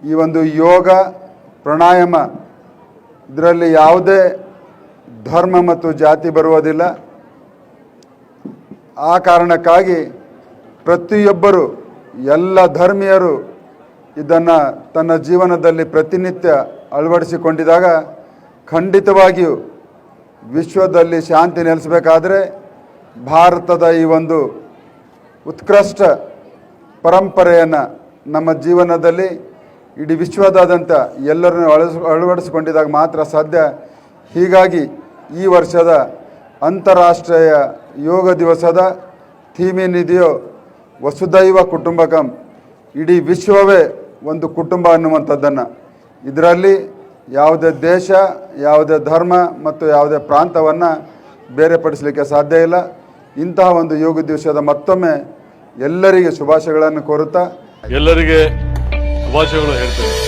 ಈ ಒಂದು ಯೋಗ ಪ್ರಾಣಾಯಾಮ ಇದರಲ್ಲಿ ಯಾವುದೇ ಧರ್ಮ ಮತ್ತು ಜಾತಿ ಬರುವುದಿಲ್ಲ. ಆ ಕಾರಣಕ್ಕಾಗಿ ಪ್ರತಿಯೊಬ್ಬರು ಎಲ್ಲ ಧರ್ಮೀಯರು ಇದನ್ನು ತನ್ನ ಜೀವನದಲ್ಲಿ ಪ್ರತಿನಿತ್ಯ ಅಳವಡಿಸಿಕೊಂಡಿದಾಗ ಖಂಡಿತವಾಗಿಯೂ ವಿಶ್ವದಲ್ಲಿ ಶಾಂತಿ ನೆಲೆಸಬೇಕಾದರೆ ಭಾರತದ ಈ ಒಂದು ಉತ್ಕೃಷ್ಟ ಪರಂಪರೆಯನ್ನು ನಮ್ಮ ಜೀವನದಲ್ಲಿ ಇಡೀ ವಿಶ್ವದಾದ್ಯಂತ ಎಲ್ಲರನ್ನು ಅಳವಡಿಸಿಕೊಂಡಿದಾಗ ಮಾತ್ರ ಸಾಧ್ಯ. ಹೀಗಾಗಿ ಈ ವರ್ಷದ ಅಂತಾರಾಷ್ಟ್ರೀಯ ಯೋಗ ದಿವಸದ ಥೀಮ್ ಏನಿದೆಯೋ ವಸುದೈವ ಕುಟುಂಬಕಂ, ಇಡೀ ವಿಶ್ವವೇ ಒಂದು ಕುಟುಂಬ ಅನ್ನುವಂಥದ್ದನ್ನು, ಇದರಲ್ಲಿ ಯಾವುದೇ ದೇಶ, ಯಾವುದೇ ಧರ್ಮ ಮತ್ತು ಯಾವುದೇ ಪ್ರಾಂತವನ್ನು ಬೇರೆಪಡಿಸಲಿಕ್ಕೆ ಸಾಧ್ಯ ಇಲ್ಲ. ಇಂತಹ ಒಂದು ಯೋಗ ದಿವಸದ ಮತ್ತೊಮ್ಮೆ ಎಲ್ಲರಿಗೆ ಶುಭಾಶಯಗಳನ್ನು ಕೋರುತ್ತಾ ಎಲ್ಲರಿಗೆ ಶುಭಾಶಯಗಳು ಹೇಳ್ತೇನೆ.